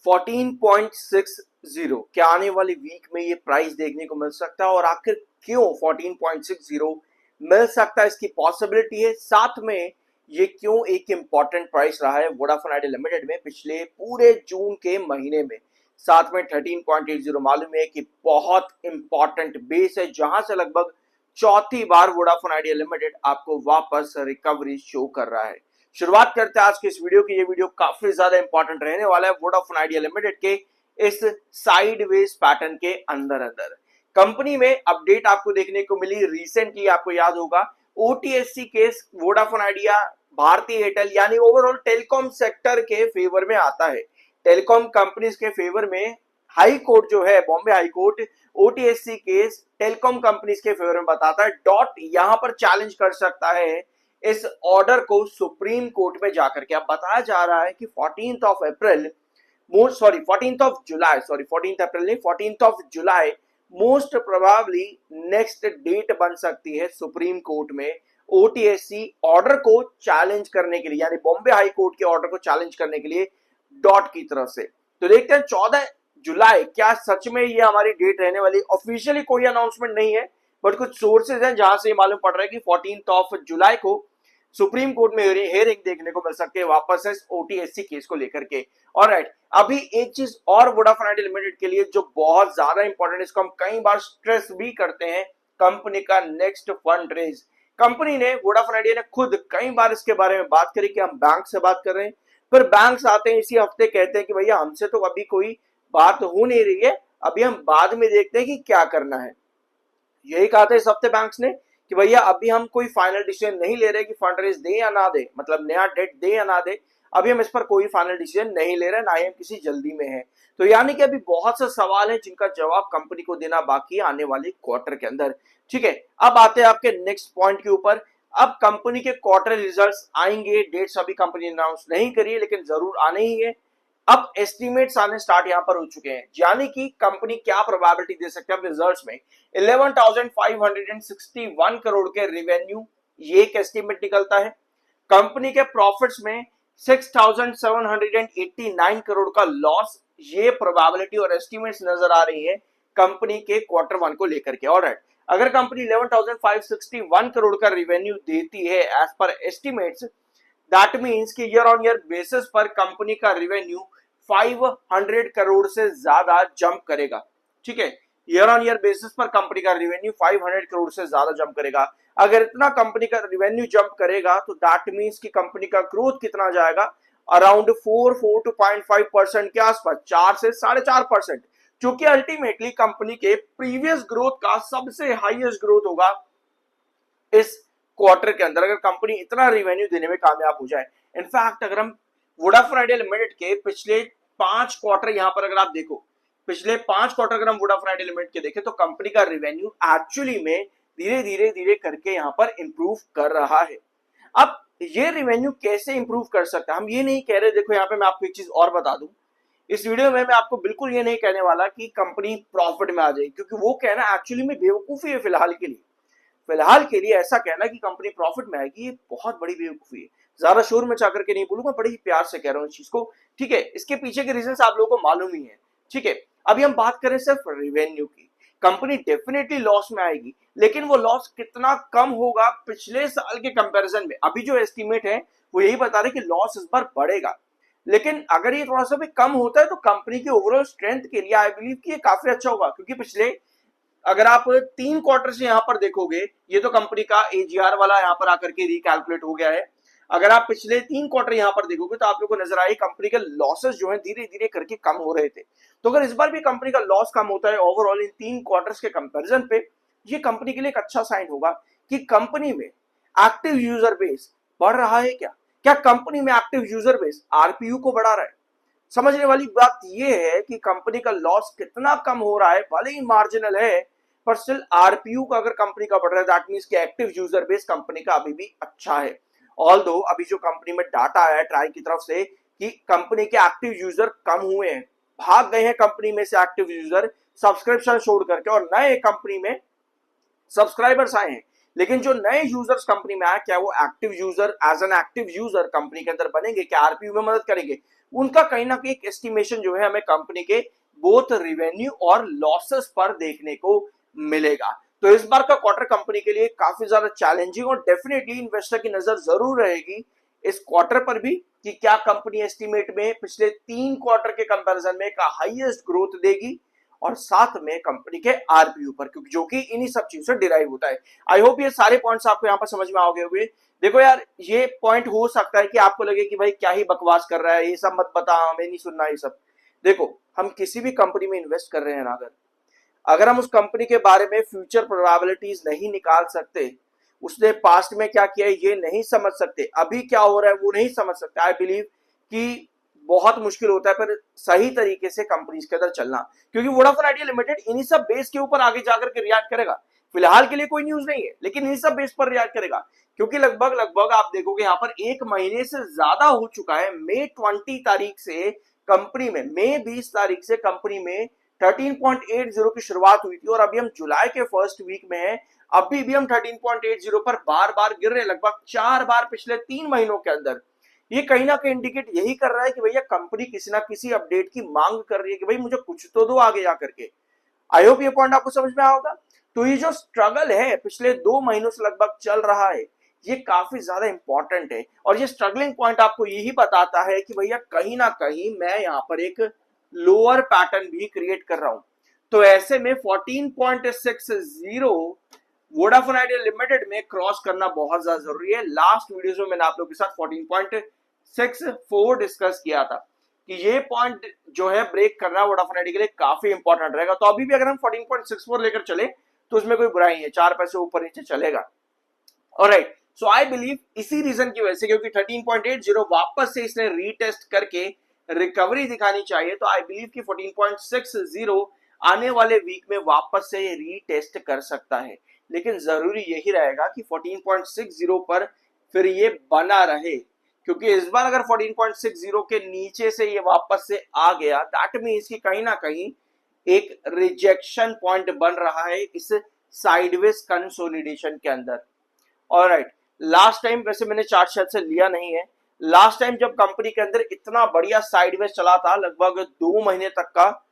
14.60 क्या आने वाली वीक में ये प्राइस देखने को मिल सकता है, और आखिर क्यों 14.60 मिल सकता है, इसकी पॉसिबिलिटी है। साथ में ये क्यों एक इंपॉर्टेंट प्राइस रहा है वोडाफोन आइडिया लिमिटेड में पिछले पूरे जून के महीने में। साथ में 13.80 मालूम है कि बहुत इंपॉर्टेंट बेस है जहां से लगभग चौथी बार वोडाफोन आइडिया लिमिटेड आपको वापस रिकवरी शो कर रहा है। शुरुआत करते हैं आज के इस वीडियो की। ये वीडियो काफी ज्यादा इंपॉर्टेंट रहने वाला है वोडाफोन आइडिया लिमिटेड के इस साइडवेज पैटर्न के अंदर अंदर। कंपनी में अपडेट आपको देखने को मिली रिसेंटली, आपको याद होगा OTSC case Vodafone Idea Bharti Airtel यानी ओवरऑल टेलीकॉम सेक्टर के फेवर में आता है। टेलीकॉम कंपनीज के फेवर में हाई कोर्ट जो है, Bombay high court, OTSC case telecom companies के फेवर में बताता है। डॉट यहां पर चैलेंज कर सकता है इस ऑर्डर को सुप्रीम कोर्ट में जाकर के। अब बताया जा रहा है कि 14th जुलाई मोस्ट प्रोबेबली नेक्स्ट डेट बन सकती है सुप्रीम कोर्ट में ओटीएससी ऑर्डर को चैलेंज करने के लिए, यानी बॉम्बे हाई कोर्ट के ऑर्डर को चैलेंज करने के लिए डॉट की तरफ से। तो देखते हैं 14 जुलाई क्या सच में ये हमारी डेट रहने वाली। ऑफिशियली कोई अनाउंसमेंट नहीं है, बट कुछ सोर्सेज हैं जहां से मालूम पड़ रहा है कि 14 जुलाई को सुप्रीम कोर्ट में हेयरिंग देखने को मिल सकती है वापस से ओटीएससी केस को लेकर के। ऑलराइट, अभी एक चीज और वोडाफोन आइडिया लिमिटेड के लिए जो बहुत ज्यादा इंपॉर्टेंट, इसको हम कई बार स्ट्रेस भी करते हैं, कंपनी का नेक्स्ट फंड रेज। कंपनी ने, वोडाफोन आइडिया ने खुद कई बार इसके बारे में बात करी कि हम बैंक से बात कर रहे हैं, फिर बैंक्स आते हैं इसी हफ्ते कहते हैं कि भैया हमसे तो अभी कोई बात हो नहीं रही है, अभी हम बाद में देखते हैं कि क्या करना है। यही कहा था इस हफ्ते बैंक्स ने कि भैया अभी हम कोई फाइनल डिसीजन नहीं ले रहे कि फंड रेज दे या ना दे, मतलब नया डेट दे या ना दे, अभी हम इस पर कोई फाइनल डिसीजन नहीं ले रहे, ना ही हम किसी जल्दी में है। तो यानी कि अभी बहुत से सवाल हैं जिनका जवाब कंपनी को देना बाकी है आने वाले क्वार्टर के अंदर। ठीक है, अब आते हैं आपके नेक्स्ट पॉइंट के ऊपर। अब कंपनी के क्वार्टर रिजल्ट्स आएंगे, डेट्स अभी कंपनी अनाउंस नहीं करी है लेकिन जरूर आने ही है। अब एस्टिमेट्स आने स्टार्ट यहां पर हो चुके हैं, यानी कि कंपनी क्या प्रोबेबिलिटी दे सकते हैं अपने रिजल्ट्स में। 11,561 करोड़ के रेवेन्यू, ये एक एस्टिमेट निकलता है। कंपनी के प्रॉफिट्स में 6,789 करोड़ का लॉस, ये प्रोबेबिलिटी और एस्टिमेट्स नजर आ रही है कंपनी के क्वार्टर वन को लेकर के। ऑलराइट, अगर कंपनी 11,561 करोड़ का रेवेन्यू देती है as per estimates, that means कि ईयर ऑन ईयर बेसिस पर कंपनी का रेवेन्यू 500 करोड़ से ज्यादा जंप करेगा। ठीक है, ईयर ऑन ईयर बेसिस पर कंपनी का रेवेन्यू 500 करोड़ से ज्यादा जंप करेगा। अगर इतना कंपनी का रेवेन्यू जंप करेगा तो दैट मीन्स कि कंपनी का ग्रोथ कितना जाएगा, अराउंड 4 to 5% के आसपास, 4 से 4.5%, जो कि अल्टीमेटली कंपनी के प्रीवियस ग्रोथ का सबसे हाईएस्ट ग्रोथ होगा इस क्वार्टर के अंदर, अगर कंपनी इतना रेवेन्यू देने में कामयाब हो जाए। इनफैक्ट अगर हम वोडाफोन आइडिया लिमिटेड के पिछले 5 क्वार्टर यहां पर अगर आप देखो, पिछले 5 क्वार्टर अगर हम वोडाफोन आइडिया लिमिटेड के देखें तो कंपनी का रेवेन्यू एक्चुअली में धीरे धीरे करके यहां पर इंप्रूव कर रहा है। अब ये रेवेन्यू कैसे इंप्रूव कर सकता है, हम ये नहीं कह रहे, देखो यहाँ पे मैं आपको एक चीज और बता दूं, इस वीडियो में मैं आपको बिल्कुल ये नहीं कहने वाला कि कंपनी प्रॉफिट में आ जाएगी, क्योंकि वो कहना एक्चुअली में बेवकूफी है। फिलहाल के लिए ऐसा कहना कि कंपनी प्रॉफिट में आएगी, ये बहुत बड़ी बेवकूफी है। ज्यादा शोर में चाकर के नहीं बोलूंगा, बड़े ही प्यार से कह रहा हूं इस चीज को। ठीक है, इसके पीछे के रीजंस आप लोगों को मालूम ही है। ठीक है, अभी हम बात करें सिर्फ रेवेन्यू की, कंपनी डेफिनेटली लॉस में आएगी, लेकिन वो लॉस कितना कम होगा पिछले साल के कंपैरिजन में। अभी जो एस्टिमेट है वो यही बता रहे कि लॉस इस बार बढ़ेगा, लेकिन अगर ये थोड़ा सा भी कम होता है तो कंपनी की ओवरऑल स्ट्रेंथ के लिए आई बिलीव कि ये काफी अच्छा होगा। क्योंकि पिछले, अगर आप 3 क्वार्टर से यहां पर देखोगे, ये तो कंपनी का एजीआर वाला यहां पर आकर के रिकैलकुलेट हो गया है। अगर आप पिछले 3 क्वार्टर यहां पर देखोगे तो आप लोगों को नजर आए कंपनी के लॉसेस जो है धीरे धीरे करके कम हो रहे थे। तो अगर इस बार भी कंपनी का लॉस कम होता है ओवरऑल इन 3 क्वार्टर्स के कंपैरिजन पे, ये कंपनी के लिए एक अच्छा साइन होगा कि कंपनी में एक्टिव यूजर बेस बढ़ रहा है। क्या कंपनी में एक्टिव यूजर बेस आरपीयू को बढ़ा रहा है? समझने वाली बात यह है कि कंपनी का लॉस कितना कम हो रहा है, भले ही मार्जिनल है, पर स्टिल आरपीयू का अगर कंपनी का बढ़ रहा है दैट मींस कि एक्टिव यूजर बेस कंपनी का अभी भी अच्छा है। ऑल्दो अभी जो कंपनी में डाटा आया है ट्राई की तरफ से कि कंपनी के एक्टिव यूजर कम हुए हैं, भाग गए हैं कंपनी में से एक्टिव यूजर सब्सक्रिप्शन छोड़ करके, और नए कंपनी में सब्सक्राइबर्स आए हैं। लेकिन जो नए यूजर्स कंपनी में आए, क्या वो active user as an active user company के अंदर बनेंगे, क्या आरपीयू में मदद करेंगे? उनका कहीं ना कहीं एक एस्टिमेशन जो है हमें कंपनी के बोथ रिवेन्यू और लॉसेस पर देखने को मिलेगा। तो इस बार का क्वार्टर कंपनी के लिए काफी ज्यादा चैलेंजिंग और डेफिनेटली इन्वेस्टर की नजर जरूर रहेगी इस क्वार्टर पर भी कि क्या कंपनी एस्टिमेट में पिछले 3 क्वार्टर के कंपैरिजन में का हाईएस्ट ग्रोथ देगी और साथ में कंपनी के आरपीयू पर, क्योंकि जो कि इन्हीं सब चीजों से डिराइव होता है। आई होप ये सारे पॉइंट्स आपको यहाँ पर समझ में आओगे हुए। देखो यार, ये पॉइंट हो सकता है कि आपको लगे कि भाई क्या ही बकवास कर रहा है, ये सब मत बता, हमें नहीं सुनना ये सब। देखो, हम किसी भी कंपनी में इन्वेस्ट कर रहे हैं ना, अगर हम उस कंपनी के बारे में फ्यूचर प्रोबेबिलिटीज नहीं निकाल सकते, उसने पास्ट में क्या किया है ये नहीं समझ सकते, अभी क्या हो रहा है वो नहीं समझ सकते, आई बिलीव कि बहुत मुश्किल होता है पर सही तरीके से कंपनीज के अंदर चलना। क्योंकि वोडाफोन आइडिया लिमिटेड इन्हीं सब बेस के ऊपर आगे जाकर के रिएक्ट करेगा। फिलहाल के लिए कोई न्यूज नहीं है, लेकिन इन्हीं सब बेस पर रिएक्ट करेगा। क्योंकि लगभग लगभग आप देखोगे यहाँ पर 1 महीने से ज्यादा हो चुका है। मई 20 तारीख से कंपनी में, मई 20 तारीख से कंपनी में 13.80 की शुरुआत हुई थी और अभी हम जुलाई के फर्स्ट वीक में हैं। अभी भी हम 13.80 पर बार बार गिर रहे हैं, लगभग 4 बार पिछले 3 महीनों के अंदर। ये कहीं ना कहीं इंडिकेट यही कर रहा है कि भैया कंपनी किसी ना किसी अपडेट की मांग कर रही है कि भाई मुझे कुछ तो दो आगे जाकर के। आई होप ये पॉइंट आपको समझ में आया होगा। तो ये जो स्ट्रगल है पिछले 2 महीनों से लगभग चल रहा है, ये काफी ज्यादा इंपॉर्टेंट है और ये स्ट्रगलिंग पॉइंट आपको यही बताता है कि भैया कहीं ना कहीं मैं यहाँ पर एक लोअर पैटर्न भी क्रिएट कर रहा हूं। तो ऐसे में 14.60 वोडाफोन आइडिया लिमिटेड में क्रॉस करना बहुत ज्यादा जरूरी है। लास्ट वीडियोस में मैंने आप लोगों के साथ 14.64 डिस्कस किया था कि ये पॉइंट जो है ब्रेक करना वोडाफोन आइडिया के लिए काफी इंपॉर्टेंट रहेगा। तो अभी भी अगर हम 14.64 लेकर चले तो उसमें कोई बुराई नहीं है, 4 पैसे ऊपर नीचे चलेगा। ऑलराइट, सो आई बिलीव इसी रीजन की वजह से, क्योंकि 13.80 वापस से इसने रीटेस्ट करके रिकवरी दिखानी चाहिए, तो आई बिलीव कि 14.60 आने वाले वीक में वापस से रीटेस्ट कर सकता है। लेकिन जरूरी यही रहेगा कि 14.60 पर फिर ये बना रहे, क्योंकि इस बार अगर 14.60 के नीचे से ये वापस से आ गया, दैट मीन्स कि कहीं ना कहीं एक रिजेक्शन पॉइंट बन रहा है इस साइडवेज कंसोलिडेशन के अंदर। ऑलराइट, लास्ट टाइम वैसे मैंने चार्ट शायद से लिया नहीं है, लास्ट टाइम जब कंपनी के अंदर इतना बढ़िया साइडवेज चला था लगभग 2 महीने तक का,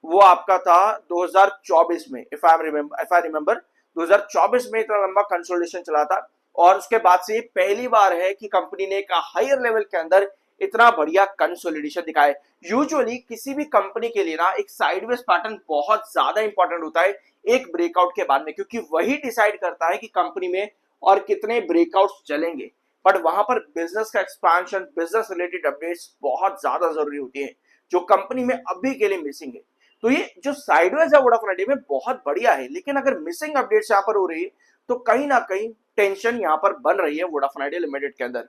वो आपका था 2024 में, इफ आई रिमेंबर 2024 में इतना लंबा कंसोलिडेशन चला था। और उसके बाद से ये पहली बार है कि कंपनी ने एक हायर लेवल के अंदर इतना बढ़िया कंसोलिडेशन दिखाया। यूजुअली किसी भी कंपनी के लिए ना एक साइडवेज पैटर्न बहुत ज्यादा इंपॉर्टेंट होता है एक ब्रेकआउट के बाद में, क्योंकि वही डिसाइड करता है कि कंपनी में और कितने ब्रेकआउट्स चलेंगे। बट वहां पर बिजनेस का एक्सपेंशन, बिजनेस रिलेटेड अपडेट्स बहुत ज्यादा जरूरी होती है, जो कंपनी में अभी के लिए मिसिंग है। तो ये जो साइडवेज है वोडाफोन आइडिया में बहुत बढ़िया है, लेकिन अगर मिसिंग अपडेट्स यहाँ पर हो रही है तो कहीं ना कहीं टेंशन यहाँ पर बन रही है वोडाफोन आइडिया लिमिटेड के अंदर।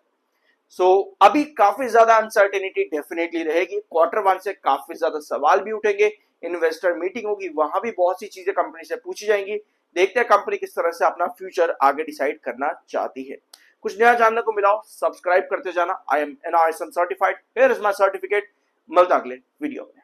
सो अभी काफी ज्यादा अनसर्टेनिटी डेफिनेटली रहेगी। Q1 से काफी ज्यादा सवाल भी उठेंगे, इन्वेस्टर मीटिंग होगी, वहां भी बहुत सी चीजें कंपनी से पूछी जाएंगी। देखते हैं कंपनी किस तरह से अपना फ्यूचर आगे डिसाइड करना चाहती है। कुछ नया जानने को मिला हो सब्सक्राइब करते जाना। I am NISM certified, here is my certificate. मिलता अगले वीडियो में।